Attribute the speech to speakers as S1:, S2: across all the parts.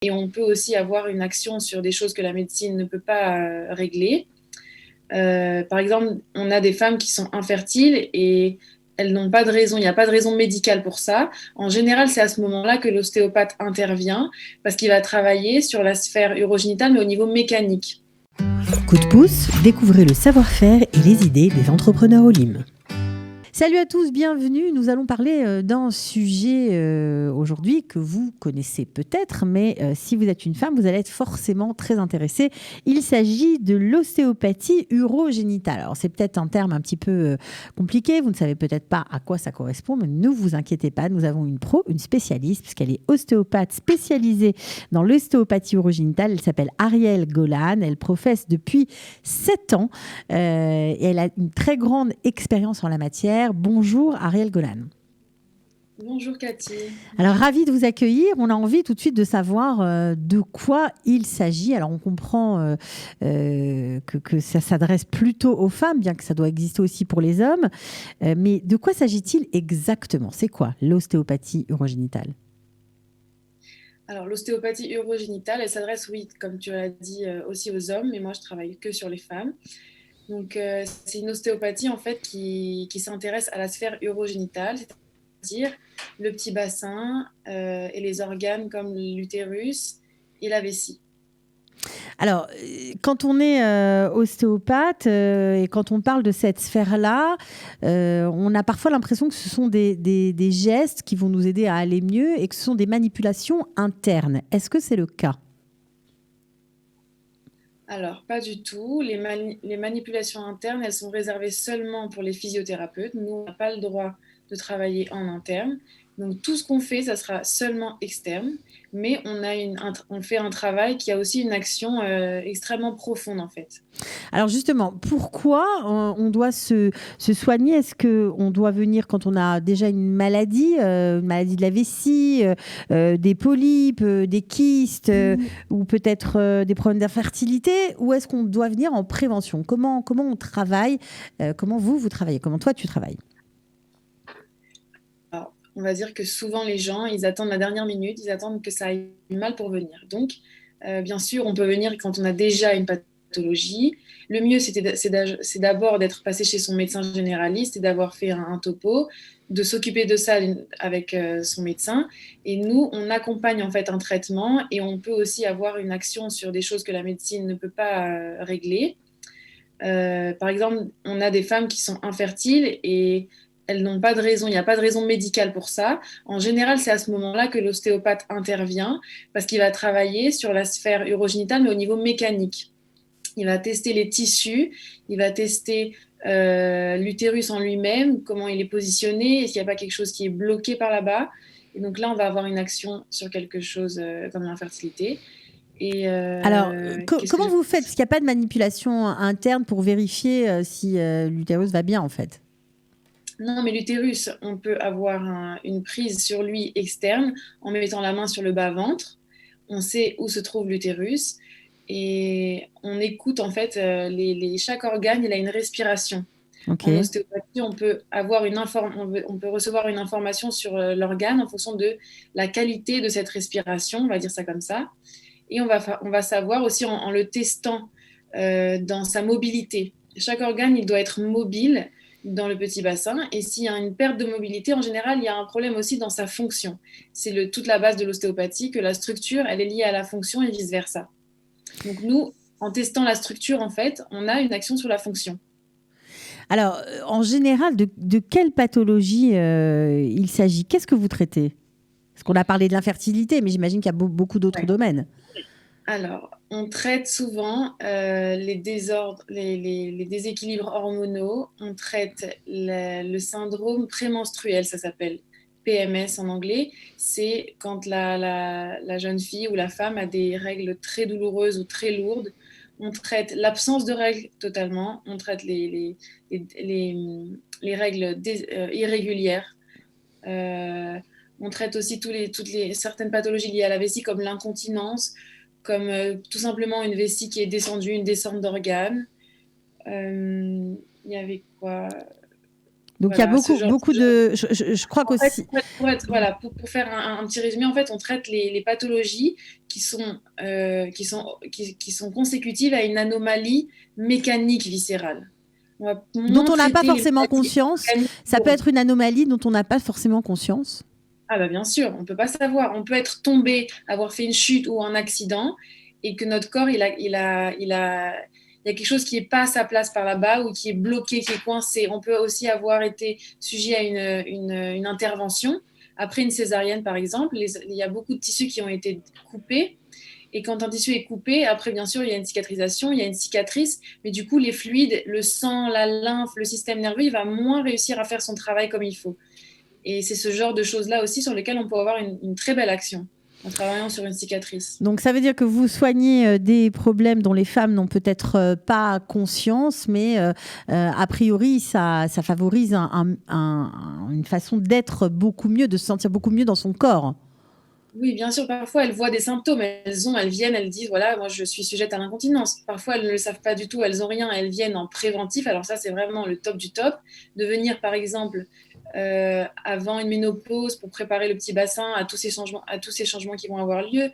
S1: et on peut aussi avoir une action sur des choses que la médecine ne peut pas régler. Par exemple, on a des femmes qui sont infertiles et elles n'ont pas de raison, il n'y a pas de raison médicale pour ça. En général, c'est à ce moment-là que l'ostéopathe intervient parce qu'il va travailler sur la sphère urogénitale, mais au niveau mécanique.
S2: Coup de pouce, découvrez le savoir-faire et les idées des entrepreneurs Olim. Salut à tous, bienvenue. Nous allons parler d'un sujet aujourd'hui que vous connaissez peut-être, mais si vous êtes une femme, vous allez être forcément très intéressée. Il s'agit de l'ostéopathie urogénitale. Alors c'est peut-être un terme un petit peu compliqué, vous ne savez peut-être pas à quoi ça correspond, mais ne vous inquiétez pas, nous avons une pro, une spécialiste, puisqu'elle est ostéopathe spécialisée dans l'ostéopathie urogénitale. Elle s'appelle Arielle Golan, elle professe depuis 7 ans et elle a une très grande expérience en la matière. Bonjour Arielle Golan.
S1: Bonjour Cathy.
S2: Alors ravie de vous accueillir. On a envie tout de suite de savoir de quoi il s'agit. Alors on comprend que ça s'adresse plutôt aux femmes, bien que ça doit exister aussi pour les hommes. Mais de quoi s'agit-il exactement? C'est quoi l'ostéopathie urogénitale?
S1: Alors, l'ostéopathie urogénitale, elle s'adresse, oui, comme tu l'as dit, aussi aux hommes, mais moi, je travaille que sur les femmes. Donc, c'est une ostéopathie, en fait, qui s'intéresse à la sphère urogénitale, c'est-à-dire le petit bassin et les organes comme l'utérus et la vessie.
S2: Alors, quand on est ostéopathe et quand on parle de cette sphère-là, on a parfois l'impression que ce sont des gestes qui vont nous aider à aller mieux et que ce sont des manipulations internes. Est-ce que c'est le cas?
S1: Alors, pas du tout. Les manipulations internes, elles sont réservées seulement pour les physiothérapeutes. Nous, on n'a pas le droit de travailler en interne. Donc, tout ce qu'on fait, ça sera seulement externe. Mais on fait un travail qui a aussi une action extrêmement profonde, en fait.
S2: Alors justement, pourquoi on doit se soigner? Est-ce qu'on doit venir quand on a déjà une maladie de la vessie, des polypes, des kystes, ou peut-être des problèmes d'infertilité? Ou est-ce qu'on doit venir en prévention? Comment on travaille? Comment vous travaillez? Comment toi, tu travailles?
S1: Alors, on va dire que souvent, les gens, ils attendent la dernière minute, ils attendent que ça aille mal pour venir. Donc, bien sûr, on peut venir quand on a déjà une pathologie. Le mieux, c'est d'abord d'être passé chez son médecin généraliste et d'avoir fait un topo, de s'occuper de ça avec son médecin. Et nous, on accompagne en fait un traitement et on peut aussi avoir une action sur des choses que la médecine ne peut pas régler. Par exemple, on a des femmes qui sont infertiles et elles n'ont pas de raison, il n'y a pas de raison médicale pour ça. En général, c'est à ce moment-là que l'ostéopathe intervient parce qu'il va travailler sur la sphère urogénitale, mais au niveau mécanique. Il va tester les tissus, il va tester l'utérus en lui-même, comment il est positionné, est-ce qu'il n'y a pas quelque chose qui est bloqué par là-bas. Et donc là, on va avoir une action sur quelque chose comme l'infertilité. Et
S2: Alors,
S1: qu'est-ce que
S2: comment vous faites? Parce qu'il n'y a pas de manipulation interne pour vérifier si l'utérus va bien, en fait.
S1: Non, mais l'utérus, on peut avoir une prise sur lui externe en mettant la main sur le bas-ventre. On sait où se trouve l'utérus et on écoute en fait chaque organe, il a une respiration.
S2: Ok.
S1: En ostéopathie, on peut recevoir une information sur l'organe en fonction de la qualité de cette respiration, on va dire ça comme ça. Et on va savoir aussi en le testant dans sa mobilité. Chaque organe, il doit être mobile dans le petit bassin. Et s'il y a une perte de mobilité, en général, il y a un problème aussi dans sa fonction. C'est toute la base de l'ostéopathie, que la structure, elle est liée à la fonction et vice-versa. Donc nous, en testant la structure, en fait, on a une action sur la fonction.
S2: Alors, en général, de quelle pathologie il s'agit? Qu'est-ce que vous traitez? Parce qu'on a parlé de l'infertilité, mais j'imagine qu'il y a beaucoup d'autres
S1: Ouais.
S2: domaines.
S1: Alors, on traite souvent les désordres, les déséquilibres hormonaux. On traite le syndrome prémenstruel, ça s'appelle PMS en anglais. C'est quand la jeune fille ou la femme a des règles très douloureuses ou très lourdes. On traite l'absence de règles totalement. On traite les règles irrégulières. Euh, on traite aussi certaines pathologies liées à la vessie, comme l'incontinence, comme tout simplement une vessie qui est descendue, une descente d'organes. Il y avait quoi?
S2: Donc il y a
S1: Voilà,
S2: beaucoup de... Je crois
S1: En fait,
S2: qu'aussi...
S1: voilà, pour faire un petit résumé, en fait, on traite les pathologies qui sont consécutives à une anomalie mécanique viscérale. On va
S2: Dont
S1: moins
S2: on n'a pas
S1: traiter les
S2: forcément
S1: maladies
S2: conscience.
S1: organiques
S2: Ça peut
S1: lourdes.
S2: être une anomalie dont on n'a pas forcément conscience.
S1: Ah bah bien sûr, on ne peut pas savoir. On peut être tombé, avoir fait une chute ou un accident et que notre corps, il y a quelque chose qui n'est pas à sa place par là-bas ou qui est bloqué, qui est coincé. On peut aussi avoir été sujet à une intervention. Après une césarienne, par exemple, il y a beaucoup de tissus qui ont été coupés. Et quand un tissu est coupé, après, bien sûr, il y a une cicatrisation, il y a une cicatrice, mais du coup, les fluides, le sang, la lymphe, le système nerveux, il va moins réussir à faire son travail comme il faut. Et c'est ce genre de choses-là aussi sur lesquelles on peut avoir une très belle action en travaillant sur une cicatrice.
S2: Donc ça veut dire que vous soignez des problèmes dont les femmes n'ont peut-être pas conscience, mais a priori, ça favorise une façon d'être beaucoup mieux, de se sentir beaucoup mieux dans son corps.
S1: Oui, bien sûr, parfois elles voient des symptômes, elles viennent, elles disent, voilà, moi je suis sujette à l'incontinence. Parfois elles ne le savent pas du tout, elles n'ont rien, elles viennent en préventif. Alors ça, c'est vraiment le top du top. De venir, par exemple, avant une ménopause pour préparer le petit bassin à tous ces changements qui vont avoir lieu.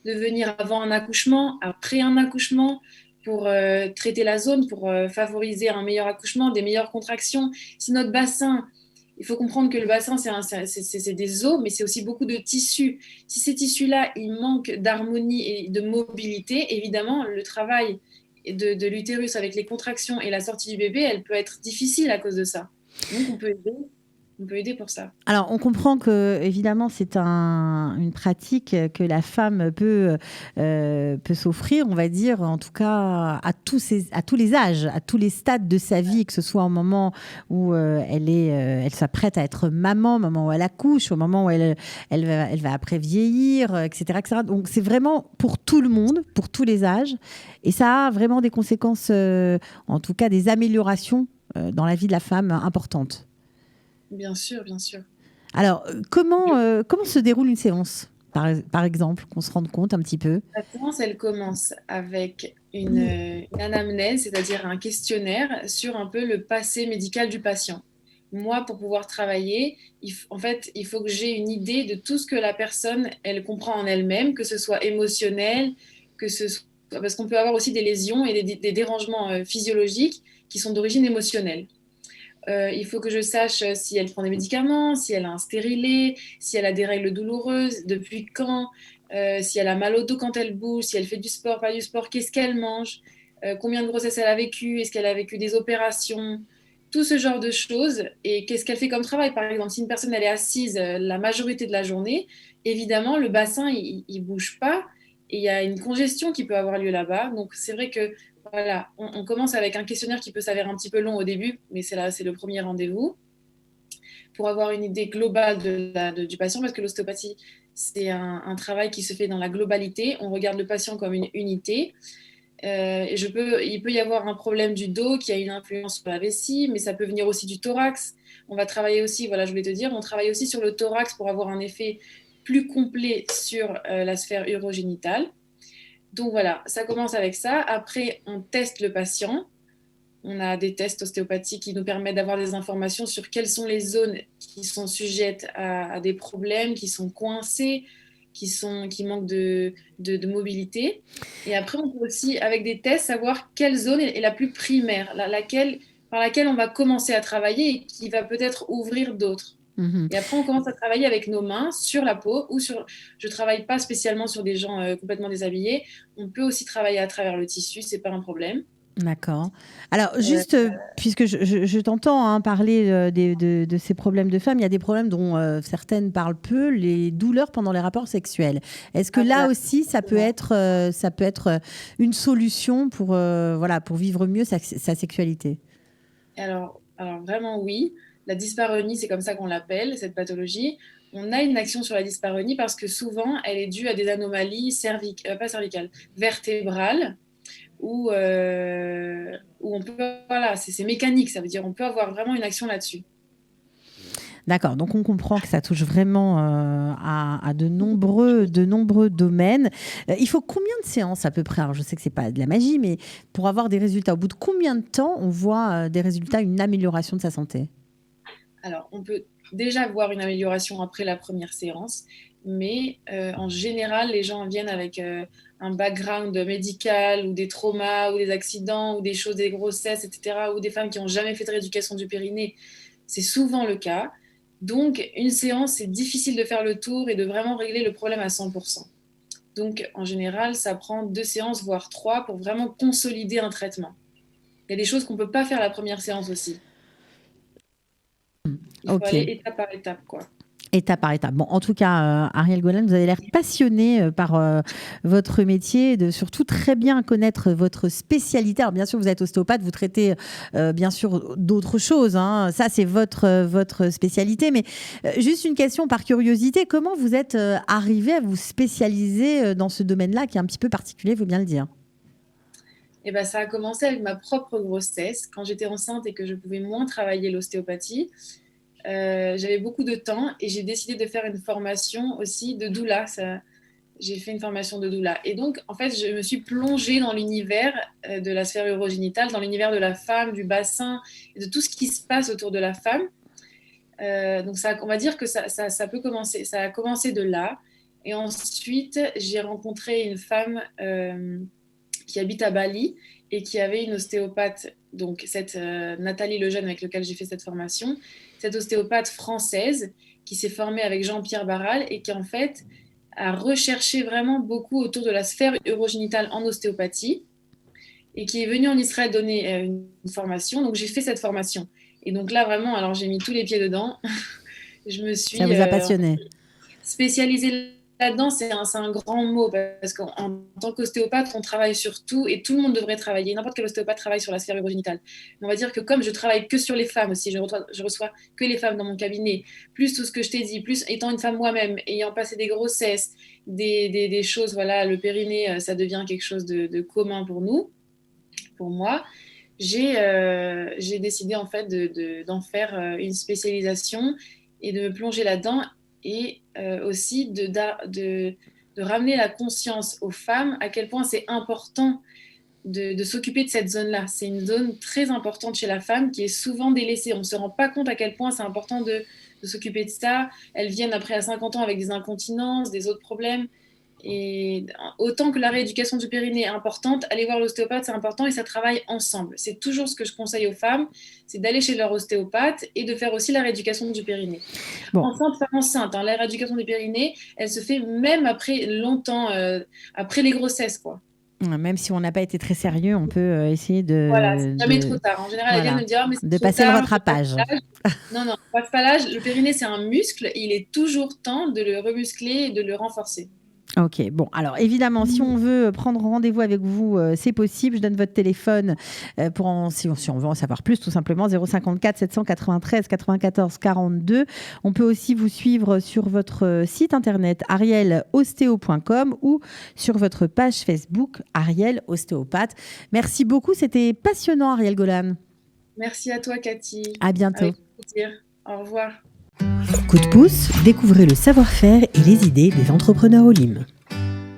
S1: De venir avant un accouchement, après un accouchement, pour traiter la zone, pour favoriser un meilleur accouchement, des meilleures contractions. Si notre bassin, il faut comprendre que le bassin, c'est des os, mais c'est aussi beaucoup de tissus. Si ces tissus-là, ils manquent d'harmonie et de mobilité, évidemment, le travail de l'utérus avec les contractions et la sortie du bébé, elle peut être difficile à cause de ça. Donc, on peut aider pour ça.
S2: Alors, on comprend que, évidemment, c'est une pratique que la femme peut s'offrir, on va dire, en tout cas, à tous les âges, à tous les stades de sa vie, que ce soit au moment où elle s'apprête à être maman, au moment où elle accouche, au moment où elle va après vieillir, etc., etc. Donc, c'est vraiment pour tout le monde, pour tous les âges. Et ça a vraiment des conséquences, en tout cas des améliorations dans la vie de la femme importantes.
S1: Bien sûr, bien sûr.
S2: Alors, comment se déroule une séance, par exemple, qu'on se rende compte un petit peu?
S1: La séance, elle commence avec une anamnèse, c'est-à-dire un questionnaire sur un peu le passé médical du patient. Moi, pour pouvoir travailler, en fait, il faut que j'ai une idée de tout ce que la personne, elle comprend en elle-même, que ce soit émotionnel, parce qu'on peut avoir aussi des lésions et des dérangements physiologiques qui sont d'origine émotionnelle. Il faut que je sache si elle prend des médicaments, si elle a un stérilet, si elle a des règles douloureuses, depuis quand, si elle a mal au dos quand elle bouge, si elle fait du sport, pas du sport, qu'est-ce qu'elle mange, combien de grossesses elle a vécu, est-ce qu'elle a vécu des opérations, tout ce genre de choses. Et qu'est-ce qu'elle fait comme travail, par exemple. Si une personne elle est assise la majorité de la journée, évidemment, le bassin, il ne bouge pas et il y a une congestion qui peut avoir lieu là-bas. Donc, c'est vrai que voilà, on commence avec un questionnaire qui peut s'avérer un petit peu long au début, mais c'est le premier rendez-vous pour avoir une idée globale du patient, parce que l'ostéopathie, c'est un travail qui se fait dans la globalité. On regarde le patient comme une unité. Il peut y avoir un problème du dos qui a une influence sur la vessie, mais ça peut venir aussi du thorax. On va travailler aussi, voilà, je voulais te dire, on travaille aussi sur le thorax pour avoir un effet plus complet sur la sphère urogénitale. Donc voilà, ça commence avec ça. Après, on teste le patient. On a des tests ostéopathiques qui nous permettent d'avoir des informations sur quelles sont les zones qui sont sujettes à des problèmes, qui sont coincées, qui manquent de mobilité. Et après, on peut aussi, avec des tests, savoir quelle zone est la plus primaire, par laquelle on va commencer à travailler et qui va peut-être ouvrir d'autres. Et après, on commence à travailler avec nos mains sur la peau ou sur. Je ne travaille pas spécialement sur des gens complètement déshabillés. On peut aussi travailler à travers le tissu, c'est pas un problème.
S2: D'accord. Alors, juste, puisque je t'entends parler de ces problèmes de femmes, il y a des problèmes dont certaines parlent peu, les douleurs pendant les rapports sexuels. Est-ce que là aussi, ça peut être une solution pour vivre mieux sa sexualité?
S1: Alors, vraiment, oui. La dyspareunie, c'est comme ça qu'on l'appelle, cette pathologie. On a une action sur la dyspareunie parce que souvent, elle est due à des anomalies pas cervicales, vertébrales, où on peut, voilà, c'est mécanique, ça veut dire on peut avoir vraiment une action là-dessus.
S2: D'accord, donc on comprend que ça touche vraiment à de nombreux domaines. Il faut combien de séances à peu près? Alors je sais que c'est pas de la magie, mais pour avoir des résultats, au bout de combien de temps on voit des résultats, une amélioration de sa santé?
S1: Alors, on peut déjà voir une amélioration après la première séance, mais en général, les gens viennent avec un background médical ou des traumas ou des accidents ou des choses, des grossesses, etc., ou des femmes qui n'ont jamais fait de rééducation du périnée. C'est souvent le cas. Donc, une séance, c'est difficile de faire le tour et de vraiment régler le problème à 100%. Donc, en général, ça prend 2 séances, voire 3, pour vraiment consolider un traitement. Il y a des choses qu'on ne peut pas faire la première séance aussi. Il faut aller
S2: Ok.
S1: étape par étape, quoi.
S2: Étape par étape. Bon, en tout cas, Ariel Golan, vous avez l'air passionné par votre métier, de surtout très bien connaître votre spécialité. Alors, bien sûr, vous êtes ostéopathe, vous traitez bien sûr d'autres choses, hein. Ça, c'est votre spécialité. Mais juste une question par curiosité, comment vous êtes arrivé à vous spécialiser dans ce domaine-là, qui est un petit peu particulier, il faut bien le dire?
S1: Et ben, ça a commencé avec ma propre grossesse, quand j'étais enceinte et que je pouvais moins travailler l'ostéopathie. J'avais beaucoup de temps et j'ai décidé de faire une formation aussi de doula. J'ai fait une formation de doula. Et donc, en fait, je me suis plongée dans l'univers de la sphère urogénitale, dans l'univers de la femme, du bassin, et de tout ce qui se passe autour de la femme. Donc, on va dire que ça peut commencer. Ça a commencé de là. Et ensuite, j'ai rencontré une femme qui habite à Bali et qui avait une ostéopathe, donc cette Nathalie Lejeune avec laquelle j'ai fait cette formation, cette ostéopathe française qui s'est formée avec Jean-Pierre Barral et qui en fait a recherché vraiment beaucoup autour de la sphère urogénitale en ostéopathie et qui est venue en Israël donner une formation. Donc j'ai fait cette formation. Et donc là vraiment, alors j'ai mis tous les pieds dedans. Je me
S2: Ça
S1: suis
S2: vous a passionné?
S1: spécialisée là-dedans, c'est un grand mot parce qu'en tant qu'ostéopathe, on travaille sur tout et tout le monde devrait travailler. N'importe quel ostéopathe travaille sur la sphère urogénitale. Mais on va dire que comme je travaille que sur les femmes aussi, je reçois que les femmes dans mon cabinet, plus tout ce que je t'ai dit, plus étant une femme moi-même, ayant passé des grossesses, des choses, voilà, le périnée, ça devient quelque chose de commun pour nous, pour moi. J'ai décidé en fait d'en faire une spécialisation et de me plonger là-dedans et aussi de ramener la conscience aux femmes à quel point c'est important de s'occuper de cette zone-là. C'est une zone très importante chez la femme qui est souvent délaissée. On ne se rend pas compte à quel point c'est important de s'occuper de ça. Elles viennent après à 50 ans avec des incontinences, des autres problèmes. Et autant que la rééducation du périnée est importante, aller voir l'ostéopathe, c'est important et ça travaille ensemble. C'est toujours ce que je conseille aux femmes, c'est d'aller chez leur ostéopathe et de faire aussi la rééducation du périnée.
S2: Bon,
S1: Enceinte, femme enceinte, hein, la rééducation du périnée, elle se fait même après longtemps, après les grossesses, quoi.
S2: même si on n'a pas été très sérieux, on peut essayer
S1: Voilà, c'est jamais trop tard. En général, elles viennent
S2: voilà,
S1: me dire, ah, mais c'est
S2: de
S1: trop
S2: passer le
S1: tard, je passe
S2: rattrapage.
S1: pas l'âge. Non, non, je passe pas l'âge. Le périnée, c'est un muscle et il est toujours temps de le remuscler et de le renforcer.
S2: Ok, bon, alors évidemment, si on veut prendre rendez-vous avec vous, c'est possible. Je donne votre téléphone si on veut en savoir plus, tout simplement 054 793 94 42. On peut aussi vous suivre sur votre site internet arielostéo.com ou sur votre page Facebook Ariel Ostéopathe. Merci beaucoup, c'était passionnant, Ariel Golan.
S1: Merci à toi, Cathy.
S2: À bientôt.
S1: Avec plaisir. Au revoir.
S2: Coup de pouce, découvrez le savoir-faire et les idées des entrepreneurs Olim.